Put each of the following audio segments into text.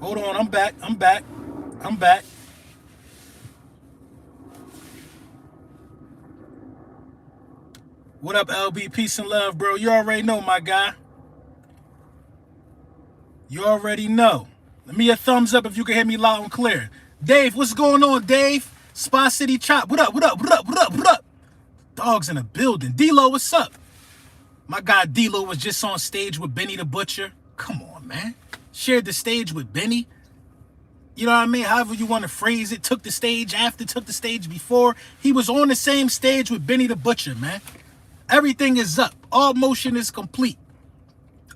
Hold on, I'm back. I'm back. I'm back. What up, LB? Peace and love, bro. You already know, my guy. You already know. Let me a thumbs up if you can hear me loud and clear. Dave, what's going on, Dave? Spa City Chop. What up? What up? What up? What up? What up? Dogs in the building. D-Lo, what's up? My guy D-Lo was just on stage with Benny the Butcher. Come on, man. Shared the stage with Benny. You know what I mean? However you want to phrase it. Took the stage after, took the stage before. He was on the same stage with Benny the Butcher, man. Everything is up. All motion is complete.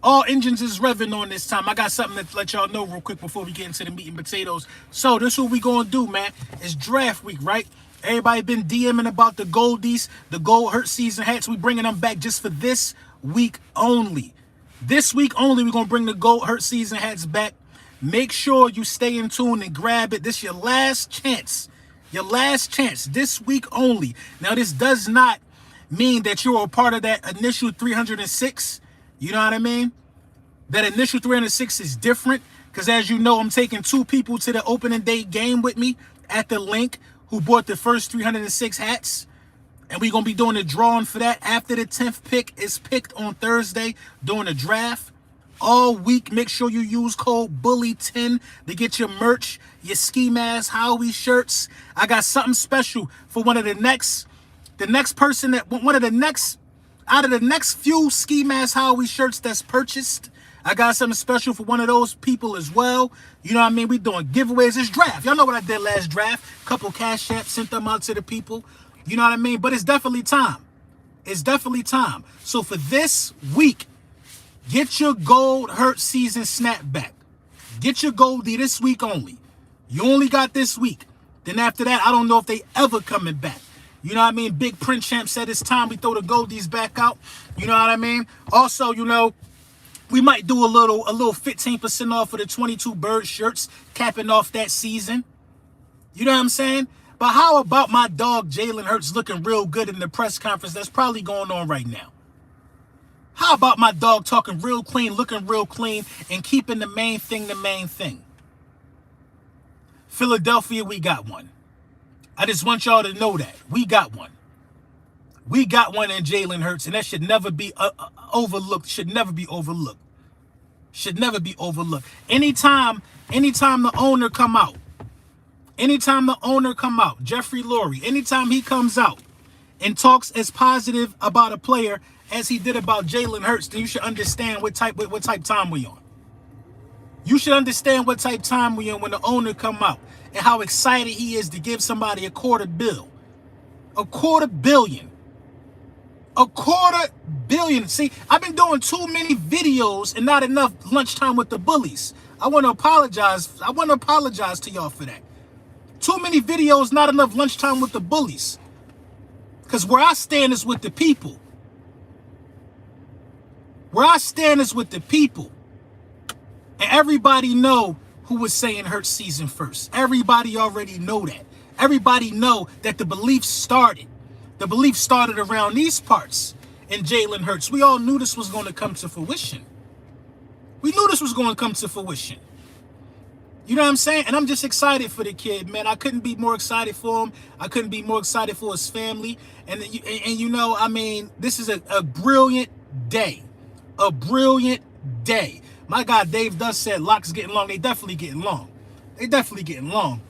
All engines is revving on this time. I got something to let y'all know real quick before we get into the meat and potatoes. So this is what we gonna do, man. It's draft week, right? Everybody been DMing about the Goldies, the Gold Hurt season hats. We bringing them back just for this week only. This week only, we're gonna bring the Gold Hurt season hats back. Make sure you stay in tune and grab it. This is your last chance. Your last chance. This week only. Now, this does not mean that you're a part of that initial 306. You know what I mean? That initial 306 is different because, as you know, I'm taking 2 people to the opening day game with me at the link who bought the first 306 hats. And we're going to be doing a drawing for that after the 10th pick is picked on Thursday during the draft. All week, make sure you use code BULLY10 to get your merch, your ski mask, Howie shirts. I got something special for one of the next person that one of the next out of the next few ski mask Howie shirts that's purchased. I got something special for one of those people as well. You know what I mean? We doing giveaways. It's draft. Y'all know what I did last draft. Couple cash apps, sent them out to the people. You know what I mean? But it's definitely time. It's definitely time. So for this week, get your Gold Hurt season snapback. Get your Goldie this week only. You only got this week. Then after that, I don't know if they ever coming back. You know what I mean? Big Print Champ said it's time we throw the Goldies back out. You know what I mean? Also, you know, we might do a little 15% off for the 22 Bird shirts, capping off that season. You know what I'm saying? But how about my dog Jalen Hurts looking real good in the press conference that's probably going on right now? How about my dog talking real clean, looking real clean, and keeping the main thing the main thing? Philadelphia, we got one. I just want y'all to know that. We got one. We got one in Jalen Hurts, and that should never be overlooked. Should never be overlooked. Should never be overlooked. Anytime the owner come out, Jeffrey Lurie, anytime he comes out and talks as positive about a player as he did about Jalen Hurts, then you should understand what type time we on. You should understand what type time we on when the owner come out and how excited he is to give somebody $250 million. $250 million. $250 million. See, I've been doing too many videos and not enough lunchtime with the bullies. I want to apologize. To y'all for that. Too many videos, not enough lunchtime with the bullies. Because where I stand is with the people. Where I stand is with the people. And everybody know who was saying Hurts season first. Everybody already know that. Everybody know that the belief started. The belief started around these parts in Jalen Hurts. We all knew this was going to come to fruition. We knew this was going to come to fruition. You know what I'm saying? And I'm just excited for the kid, man. I couldn't be more excited for him. I couldn't be more excited for his family. And you know, I mean, this is a brilliant day. A brilliant day. My guy Dave Duss said locks getting long. They definitely getting long. They definitely getting long.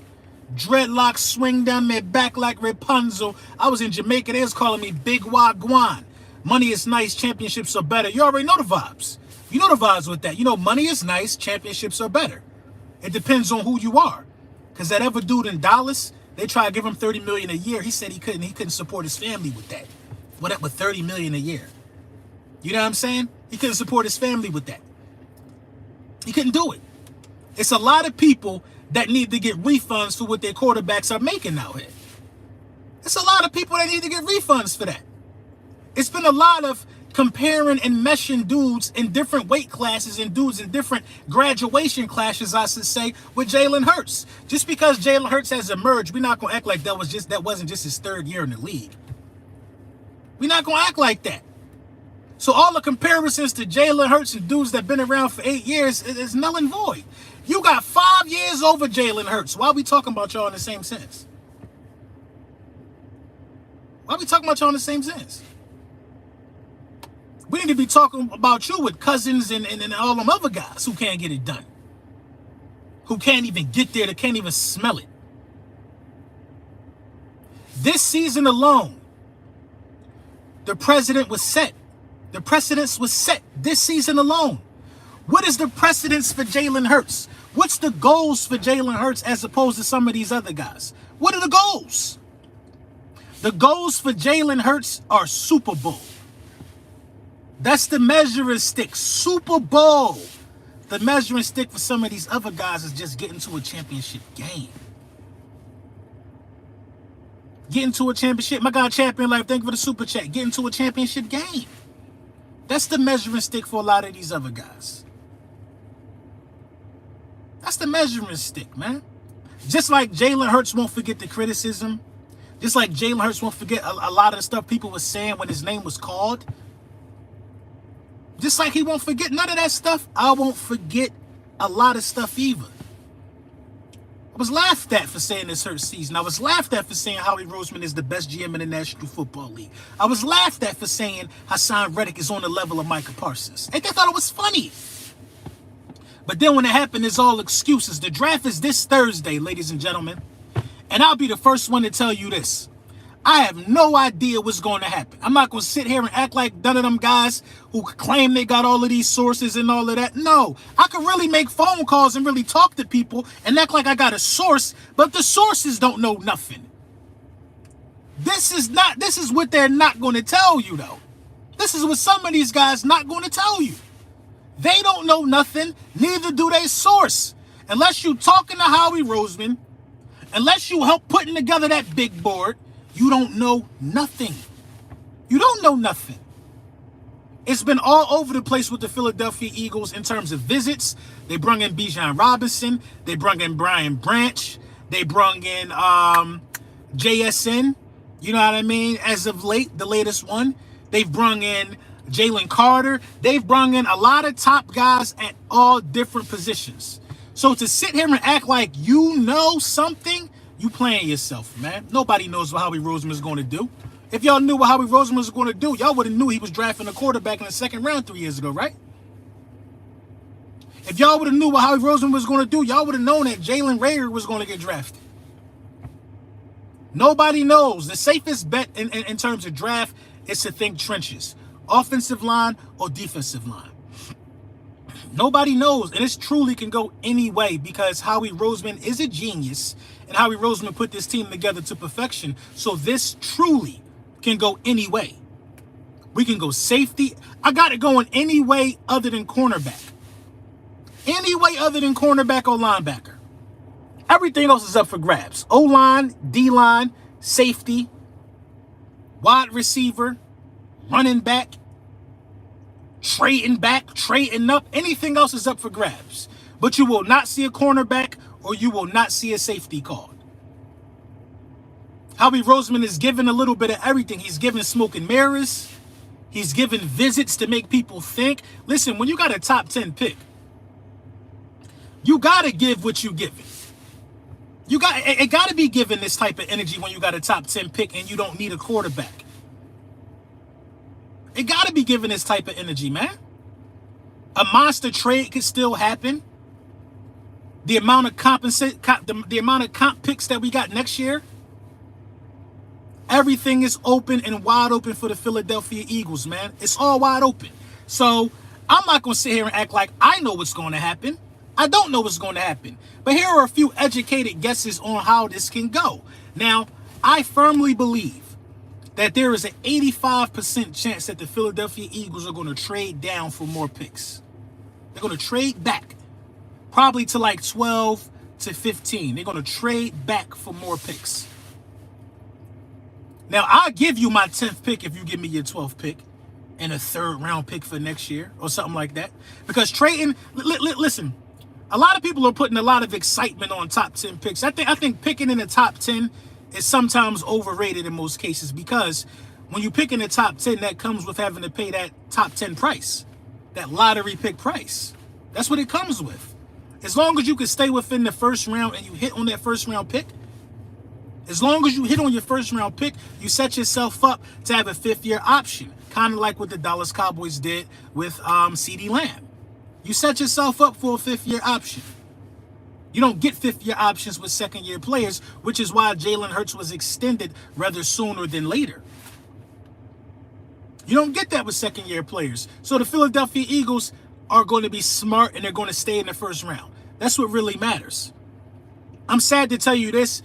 Dreadlocks swing down their back like Rapunzel. I was in Jamaica. They was calling me Big Wagwan. Money is nice. Championships are better. You already know the vibes. You know the vibes with that. You know money is nice. Championships are better. It depends on who you are. Because that other dude in Dallas, they try to give him $30 million a year. He said he couldn't support his family with that. What up with $30 million a year? You know what I'm saying? He couldn't support his family with that. He couldn't do it. It's a lot of people that need to get refunds for what their quarterbacks are making out here. It's a lot of people that need to get refunds for that. It's been a lot of comparing and meshing dudes in different weight classes and dudes in different graduation classes, I should say, with Jalen Hurts. Just because Jalen Hurts has emerged, we're not gonna act like that wasn't just his third year in the league. We're not gonna act like that. So all the comparisons to Jalen Hurts and dudes that been around for 8 years is null and void. You got 5 years over Jalen Hurts. Why are we talking about y'all in the same sense? Why are we talking about y'all in the same sense? We need to be talking about you with Cousins and all them other guys who can't get it done. Who can't even get there, that can't even smell it. This season alone, the precedent was set. The precedence was set this season alone. What is the precedence for Jalen Hurts? What's the goals for Jalen Hurts as opposed to some of these other guys? What are the goals? The goals for Jalen Hurts are Super Bowl. That's the measuring stick. Super Bowl. The measuring stick for some of these other guys is just getting to a championship game. Getting to a championship. My God, Champion Life, thank you for the super chat. Getting to a championship game. That's the measuring stick for a lot of these other guys. That's the measuring stick, man. Just like Jalen Hurts won't forget the criticism. Just like Jalen Hurts won't forget a lot of the stuff people were saying when his name was called. Just like he won't forget none of that stuff, I won't forget a lot of stuff either. I was laughed at for saying this Hurts season. I was laughed at for saying Howie Roseman is the best GM in the National Football League. I was laughed at for saying Hassan Reddick is on the level of Micah Parsons. And they thought it was funny. But then when it happened, it's all excuses. The draft is this Thursday, ladies and gentlemen. And I'll be the first one to tell you this. I have no idea what's going to happen. I'm not going to sit here and act like none of them guys who claim they got all of these sources and all of that. No, I could really make phone calls and really talk to people and act like I got a source, but the sources don't know nothing. This is what they're not going to tell you, though. This is what some of these guys not going to tell you. They don't know nothing, neither do they source. Unless you talking to Howie Roseman, unless you help putting together that big board, you don't know nothing. You don't know nothing. It's been all over the place with the Philadelphia Eagles in terms of visits. They brung in Bijan Robinson. They brung in Brian Branch. They brung in JSN. You know what I mean? As of late, the latest one. They've brung in Jalen Carter. They've brung in a lot of top guys at all different positions. So to sit here and act like you know something, you playing yourself, man. Nobody knows what Howie Roseman is going to do. If y'all knew what Howie Roseman was going to do, y'all would have knew he was drafting a quarterback in the second round 3 years ago, right? If y'all would have knew what Howie Roseman was going to do, y'all would have known that Jalen Reagor was going to get drafted. Nobody knows. The safest bet in terms of draft is to think trenches. Offensive line or defensive line. Nobody knows, and this truly can go any way because Howie Roseman is a genius, and Howie Roseman put this team together to perfection. So this truly can go any way. We can go safety. I got it going any way other than cornerback. Any way other than cornerback or linebacker. Everything else is up for grabs. O-line, D-line, safety, wide receiver, running back, trading back, trading up. Anything else is up for grabs. But you will not see a cornerback or you will not see a safety called. Howie Roseman is giving a little bit of everything. He's giving smoke and mirrors. He's giving visits to make people think. Listen, when you got a top 10 pick, you got to give what you give it. It got to be given this type of energy when you got a top 10 pick and you don't need a quarterback. It got to be given this type of energy, man. A monster trade could still happen. The amount of the amount of comp picks that we got next year, everything is open and wide open for the Philadelphia Eagles, man. It's all wide open. So I'm not going to sit here and act like I know what's going to happen. I don't know what's going to happen. But here are a few educated guesses on how this can go. Now, I firmly believe that there is an 85% chance that the Philadelphia Eagles are going to trade down for more picks. They're going to trade back, probably to like 12 to 15. They're going to trade back for more picks. Now, I'll give you my 10th pick if you give me your 12th pick and a third round pick for next year or something like that. Because trading, listen, a lot of people are putting a lot of excitement on top 10 picks. I think picking in the top 10 is sometimes overrated in most cases because When you pick in the top 10, that comes with having to pay that top 10 price, that lottery pick price. That's what it comes with. As long as you can stay within the first round and you hit on that first round pick, as long as you hit on your first round pick, you set yourself up to have a 5th-year option, kind of like what the Dallas Cowboys did with CeeDee Lamb. You set yourself up for a 5th-year option. You don't get 5th-year options with 2nd-year players, which is why Jalen Hurts was extended rather sooner than later. You don't get that with 2nd-year players. So the Philadelphia Eagles are going to be smart and they're going to stay in the first round. That's what really matters. I'm sad to tell you this.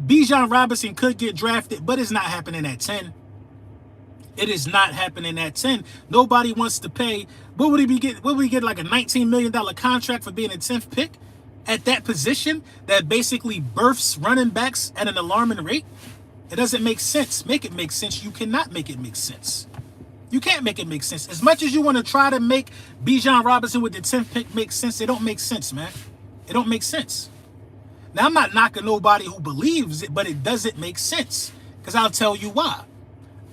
Bijan Robinson could get drafted, but it's not happening at 10. It is not happening at 10. Nobody wants to pay. What would he get? What would he get, like a $19 million contract for being a 10th pick at that position that basically births running backs at an alarming rate? It doesn't make sense. Make it make sense. You cannot make it make sense. You can't make it make sense. As much as you want to try to make Bijan Robinson with the 10th pick make sense, it don't make sense, man. It don't make sense. Now, I'm not knocking nobody who believes it, but it doesn't make sense. Because I'll tell you why.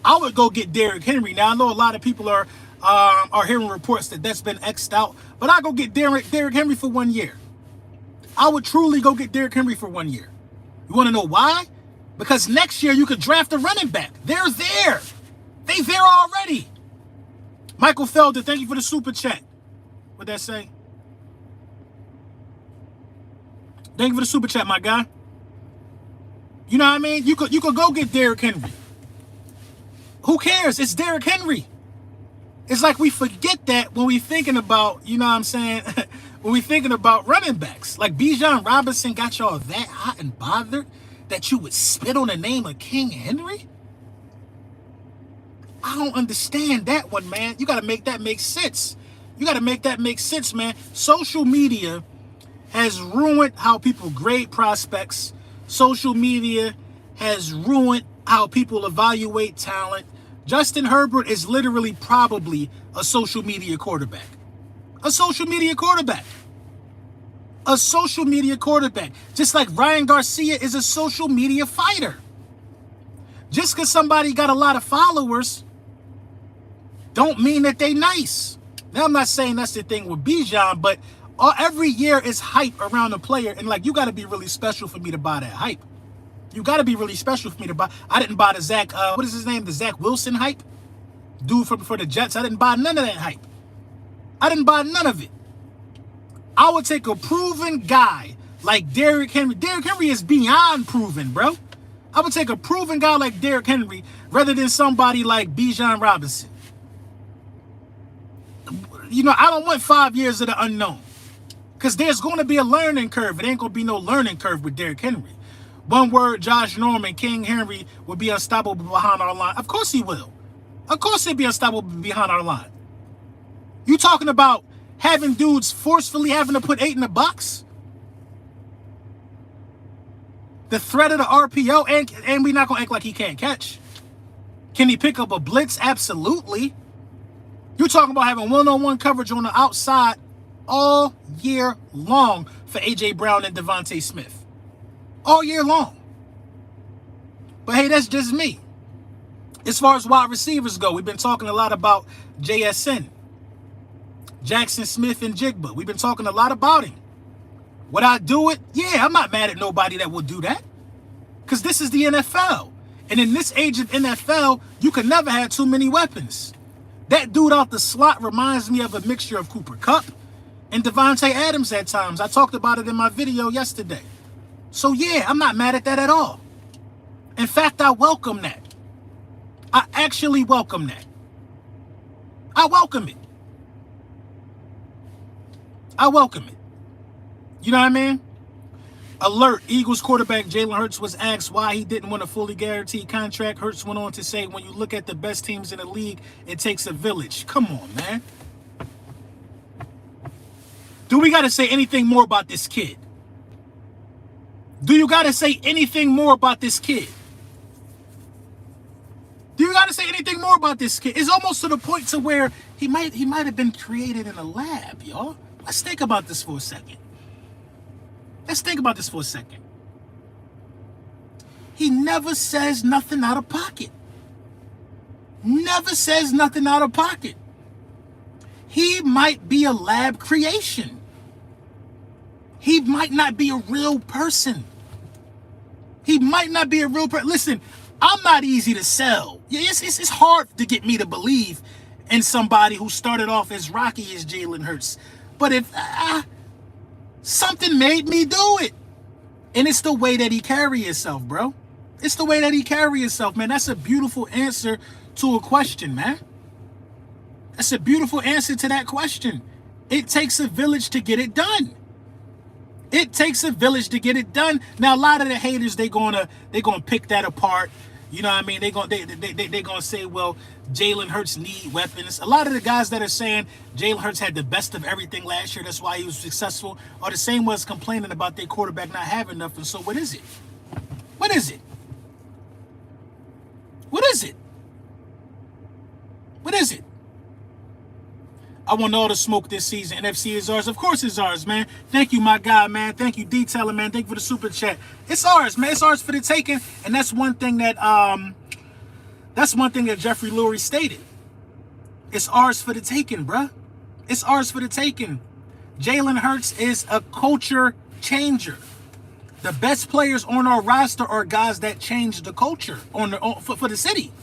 I would go get Derrick Henry. Now, I know a lot of people are hearing reports that that's been X'd out, but I'll go get Derrick Henry for 1 year. I would truly go get Derrick Henry for 1 year. You want to know why? Because next year you could draft a running back. They're there. They there already. Michael Felder, thank you for the super chat. What'd that say? Thank you for the super chat, my guy. You know what I mean? You could go get Derrick Henry. Who cares? It's Derrick Henry. It's like we forget that when we thinking about, you know what I'm saying? When we thinking about running backs. Like Bijan Robinson got y'all that hot and bothered that you would spit on the name of King Henry? I don't understand that one, man. You got to make that make sense. You got to make that make sense, man. Social media has ruined how people grade prospects. Social media has ruined how people evaluate talent. Justin Herbert is literally probably a social media quarterback. A social media quarterback. A social media quarterback. Just like Ryan Garcia is a social media fighter. Just because somebody got a lot of followers don't mean that they nice. Now, I'm not saying that's the thing with Bijan, but every year is hype around a player, and like, you got to be really special for me to buy that hype. You got to be really special for me to buy. I didn't buy the Zach, what is his name? The Zach Wilson hype? Dude for the Jets. I didn't buy none of that hype. I didn't buy none of it. I would take a proven guy like Derrick Henry. Derrick Henry is beyond proven, bro. I would take a proven guy like Derrick Henry rather than somebody like Bijan Robinson. You know, I don't want 5 years of the unknown. Because there's going to be a learning curve. It ain't going to be no learning curve with Derrick Henry. One word, Josh Norman, King Henry will be unstoppable behind our line. Of course he will. Of course he'll be unstoppable behind our line. You talking about having dudes forcefully having to put 8 in the box? The threat of the RPO, and we're not going to act like he can't catch. Can he pick up a blitz? Absolutely. You're talking about having one-on-one coverage on the outside all year long for A.J. Brown and Devontae Smith. All year long. But hey, that's just me. As far as wide receivers go, we've been talking a lot about JSN. Jackson Smith and Jigba. We've been talking a lot about him. Would I do it? Yeah, I'm not mad at nobody that would do that. Because this is the NFL. And in this age of NFL, you can never have too many weapons. That dude out the slot reminds me of a mixture of Cooper Kupp and Devontae Adams at times. I talked about it in my video yesterday. So yeah, I'm not mad at that at all. In fact, I welcome that. I actually welcome that. I welcome it. I welcome it. You know what I mean? Alert, Eagles quarterback Jalen Hurts was asked why he didn't want a fully guaranteed contract. Hurts went on to say, when you look at the best teams in the league, it takes a village. Come on, man. Do we got to say anything more about this kid? Do you got to say anything more about this kid? Do you got to say anything more about this kid? It's almost to the point to where he might have been created in a lab, y'all. Let's think about this for a second. Let's think about this for a second. He never says nothing out of pocket. Never says nothing out of pocket. He might be a lab creation. He might not be a real person. He might not be a real person. Listen, I'm not easy to sell. It's hard to get me to believe in somebody who started off as rocky as Jalen Hurts. But if something made me do it. And it's the way that he carry himself, bro. It's the way that he carry himself, man. That's a beautiful answer to a question, man. That's a beautiful answer to that question. It takes a village to get it done. It takes a village to get it done. Now, a lot of the haters, they're gonna pick that apart. You know what I mean? They're gonna say, well, Jalen Hurts need weapons. A lot of the guys that are saying Jalen Hurts had the best of everything last year, that's why he was successful, are the same ones complaining about their quarterback not having nothing. So what is it? What is it? What is it? What is it? I want all the smoke this season. NFC is ours. Of course it's ours, man. Thank you, my guy, man. Thank you, Detailer, man. Thank you for the super chat. It's ours, man. It's ours for the taking. And that's one thing that Jeffrey Lurie stated. It's ours for the taking, bruh. It's ours for the taking. Jalen Hurts is a culture changer. The best players on our roster are guys that change the culture for the city.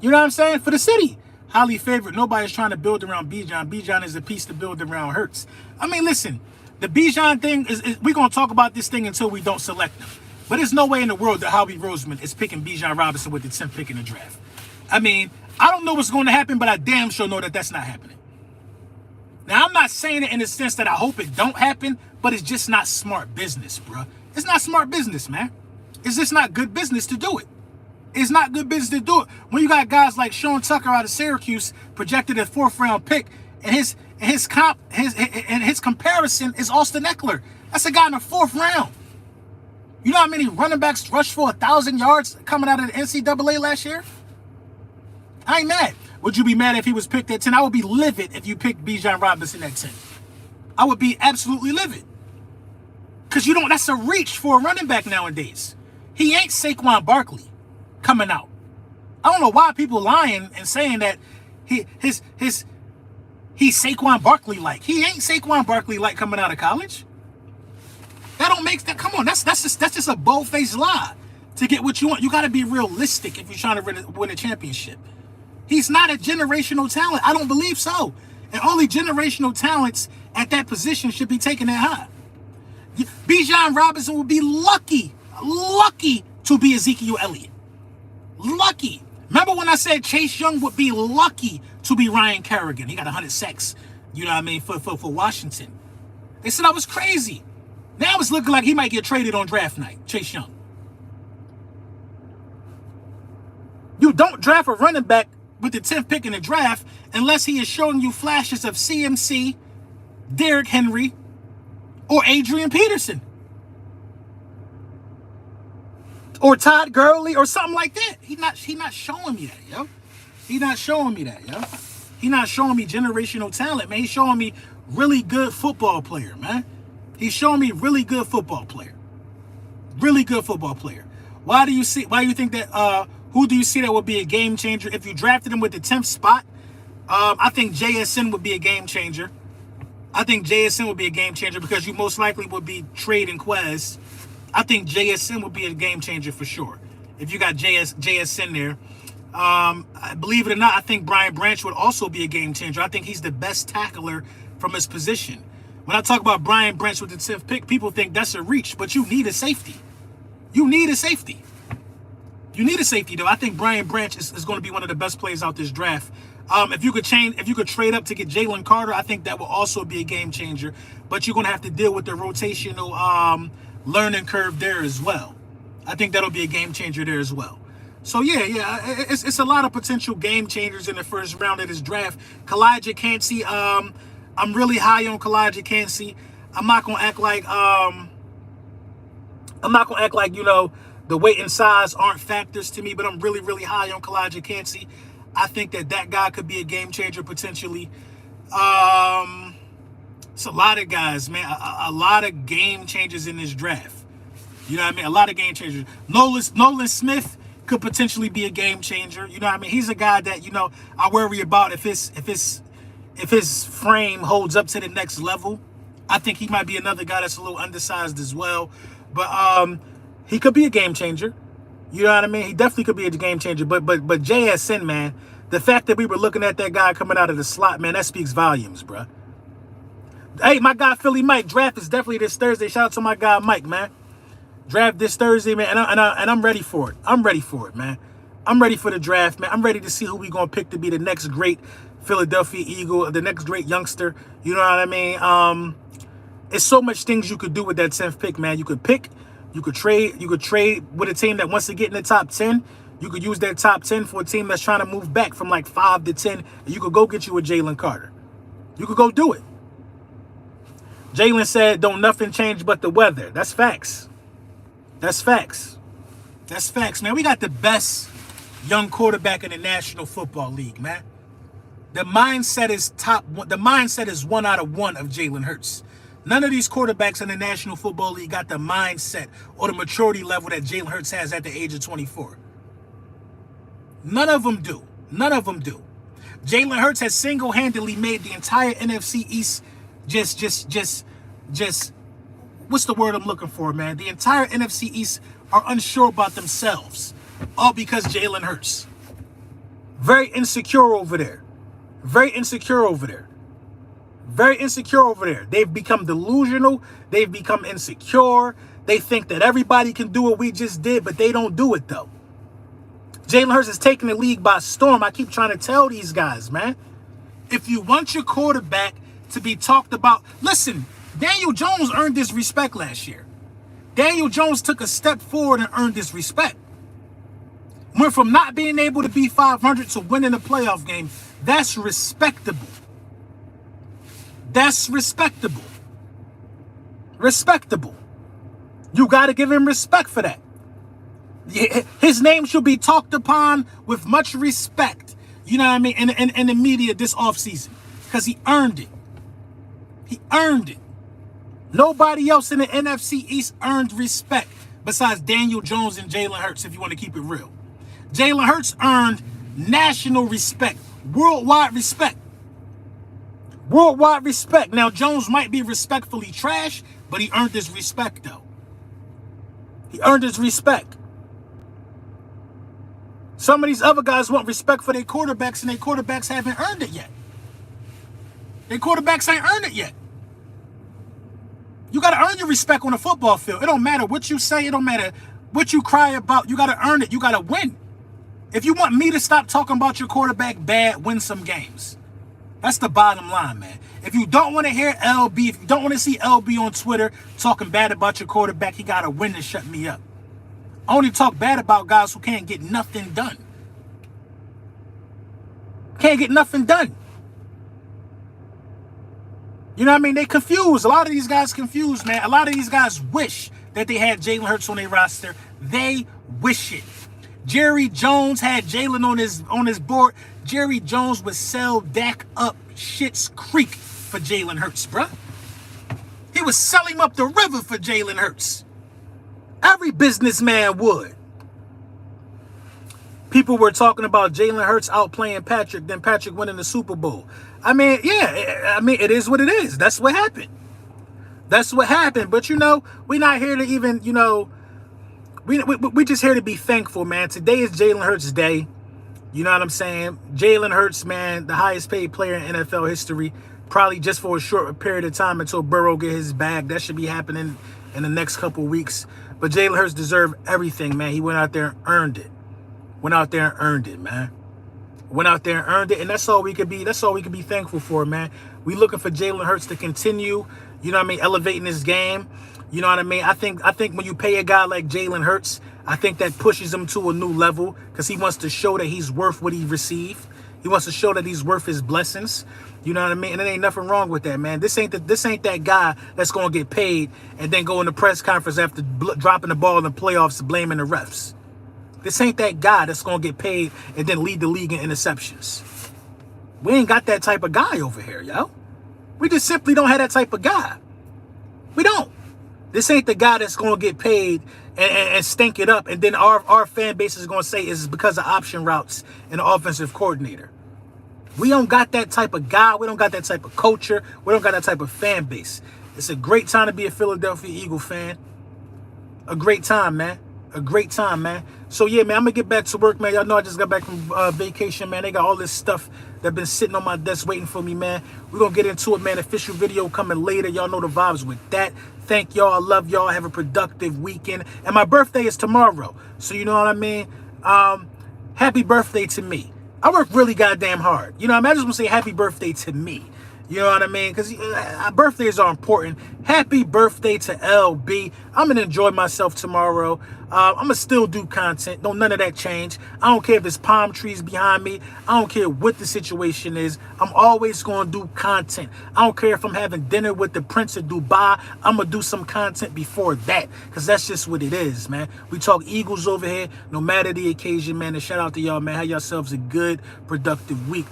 You know what I'm saying? For the city. Highly favored. Nobody's trying to build around Bijan. Bijan is a piece to build around Hurts. I mean, listen, the Bijan thing is we're going to talk about this thing until we don't select them. But there's no way in the world that Howie Roseman is picking Bijan Robinson with the 10th pick in the draft. I mean, I don't know what's going to happen, but I damn sure know that that's not happening. Now, I'm not saying it in the sense that I hope it don't happen, but it's just not smart business, bro. It's not smart business, man. It's just not good business to do it. It's not good business to do it. When you got guys like Sean Tucker out of Syracuse, projected a 4th round pick, and his comparison is Austin Eckler. That's a guy in the 4th round. You know how many running backs rushed for 1,000 yards coming out of the NCAA last year? I ain't mad. Would you be mad if he was picked at 10? I would be livid if you picked Bijan Robinson at 10. I would be absolutely livid. Because that's a reach for a running back nowadays. He ain't Saquon Barkley coming out. I don't know why people lying and saying that he's Saquon Barkley like. He ain't Saquon Barkley like coming out of college. That don't make that. Come on, that's just a bold-faced lie to get what you want. You got to be realistic if you're trying to win a championship. He's not a generational talent. I don't believe so. And only generational talents at that position should be taken that high. Bijan Robinson would be lucky to be Ezekiel Elliott. Lucky. Remember when I said Chase Young would be lucky to be Ryan Kerrigan? He got 100 sacks, you know what I mean, for Washington. They said I was crazy. Now it's looking like he might get traded on draft night, Chase Young. You don't draft a running back with the 10th pick in the draft unless he is showing you flashes of CMC, Derrick Henry, or Adrian Peterson. Or Todd Gurley or something like that. He not showing me that, yo. He not showing me that, yo. He not showing me generational talent, man. He's showing me really good football player, man. He's showing me really good football player. Really good football player. Why do you think that who do you see that would be a game changer? If you drafted him with the 10th spot, I think JSN would be a game changer. I think JSN would be a game changer because you most likely would be trading Quez. I think JSN would be a game changer for sure. If you got JSN there. Believe it or not, I think Brian Branch would also be a game changer. I think he's the best tackler from his position. When I talk about Brian Branch with the 10th pick, people think that's a reach, but you need a safety. You need a safety. You need a safety, though. I think Brian Branch is going to be one of the best players out this draft. If you could trade up to get Jalen Carter, I think that will also be a game changer. But you're going to have to deal with the rotational learning curve there as well. I think that'll be a game changer there as well. So yeah, it's a lot of potential game changers in the first round of this draft. Kalijah Kancey, I'm really high on Kalijah Kancey. I'm not gonna act like you know the weight and size aren't factors to me, but I'm really, really high on Kalijah Kancey. I think that guy could be a game changer potentially. It's a lot of guys, man. A lot of game changers in this draft. You know what I mean? A lot of game changers. Nolan Smith, could potentially be a game changer. You know what I mean? He's a guy that, you know, I worry about if his frame holds up to the next level. I think he might be another guy that's a little undersized as well. But he could be a game changer. You know what I mean? He definitely could be a game changer. But JSN, man, the fact that we were looking at that guy coming out of the slot, man, that speaks volumes, bro. Hey, my guy Philly Mike, draft is definitely this Thursday. Shout out to my guy Mike, man. Draft this Thursday, man, and I'm ready for it. I'm ready for it, man. I'm ready for the draft, man. I'm ready to see who we gonna pick to be the next great Philadelphia Eagle, the next great youngster. You know what I mean? It's so much things you could do with that 10th pick, man. You could pick, you could trade with a team that wants to get in the top 10. You could use that top 10 for a team that's trying to move back from like 5 to 10, and you could go get you a Jalen Carter. You could go do it. Jalen said, "Don't nothing change but the weather." That's facts. That's facts. That's facts, man. We got the best young quarterback in the National Football League, man. The mindset is top. The mindset is 1 out of 1 of Jalen Hurts. None of these quarterbacks in the National Football League got the mindset or the maturity level that Jalen Hurts has at the age of 24. None of them do. None of them do. Jalen Hurts has single-handedly made the entire NFC East just what's the word I'm looking for, man? The entire NFC East are unsure about themselves, all because Jalen Hurts. Very insecure over there. Very insecure over there. Very insecure over there. They've become delusional. They've become insecure. They think that everybody can do what we just did, but they don't do it, though. Jalen Hurts is taking the league by storm. I keep trying to tell these guys, man. If you want your quarterback to be talked about, listen, Daniel Jones earned this respect last year. Daniel Jones took a step forward and earned this respect. Went from not being able to be 500 to winning a playoff game. That's respectable. That's respectable. Respectable. You got to give him respect for that. His name should be talked upon with much respect. You know what I mean? In the media this offseason. Because he earned it. He earned it. Nobody else in the NFC East earned respect besides Daniel Jones and Jalen Hurts, if you want to keep it real. Jalen Hurts earned national respect, worldwide respect. Worldwide respect. Now, Jones might be respectfully trash, but he earned his respect, though. He earned his respect. Some of these other guys want respect for their quarterbacks, and their quarterbacks haven't earned it yet. Their quarterbacks ain't earned it yet. You got to earn your respect on the football field. It don't matter what you say. It don't matter what you cry about. You got to earn it. You got to win. If you want me to stop talking about your quarterback bad, win some games. That's the bottom line, man. If you don't want to hear LB, if you don't want to see LB on Twitter talking bad about your quarterback, he got to win to shut me up. I only talk bad about guys who can't get nothing done. Can't get nothing done. You know what I mean? They confused. A lot of these guys confused, man. A lot of these guys wish that they had Jalen Hurts on their roster. They wish it. Jerry Jones had Jalen on his board. Jerry Jones would sell Dak up Schitt's Creek for Jalen Hurts, bruh. He would sell him up the river for Jalen Hurts. Every businessman would. People were talking about Jalen Hurts outplaying Patrick, then Patrick winning the Super Bowl. I mean, yeah, I mean, it is what it is. That's what happened. That's what happened. But, you know, we're not here to even, you know, we just here to be thankful, man. Today is Jalen Hurts' day. You know what I'm saying? Jalen Hurts, man, the highest paid player in NFL history, probably just for a short period of time until Burrow get his bag. That should be happening in the next couple of weeks. But Jalen Hurts deserved everything, man. He went out there and earned it. Went out there and earned it, man. Went out there and earned it, and that's all we could be. That's all we could be thankful for, man. We looking for Jalen Hurts to continue, you know what I mean, elevating his game. You know what I mean? I think when you pay a guy like Jalen Hurts, I think that pushes him to a new level because he wants to show that he's worth what he received. He wants to show that he's worth his blessings. You know what I mean? And there ain't nothing wrong with that, man. This ain't that guy that's gonna get paid and then go in the press conference after dropping the ball in the playoffs blaming the refs. This ain't that guy that's going to get paid and then lead the league in interceptions. We ain't got that type of guy over here, yo. We just simply don't have that type of guy. We don't. This ain't the guy that's going to get paid, and stink it up. And then our fan base is going to say it's because of option routes and the offensive coordinator. We don't got that type of guy. We don't got that type of culture. We don't got that type of fan base. It's a great time to be a Philadelphia Eagle fan. A great time, man. A great time, man. So, yeah, man, I'm going to get back to work, man. Y'all know I just got back from vacation, man. They got all this stuff that been sitting on my desk waiting for me, man. We're going to get into it, man. Official video coming later. Y'all know the vibes with that. Thank y'all. I love y'all. Have a productive weekend. And my birthday is tomorrow. So, you know what I mean? Happy birthday to me. I work really goddamn hard. You know what I mean? I just want to say happy birthday to me. You know what I mean? Because birthdays are important. Happy birthday to LB. I'm going to enjoy myself tomorrow. I'm going to still do content. Don't none of that change. I don't care if there's palm trees behind me. I don't care what the situation is. I'm always going to do content. I don't care if I'm having dinner with the Prince of Dubai. I'm going to do some content before that because that's just what it is, man. We talk Eagles over here no matter the occasion, man. And shout out to y'all, man. Have yourselves a good, productive week.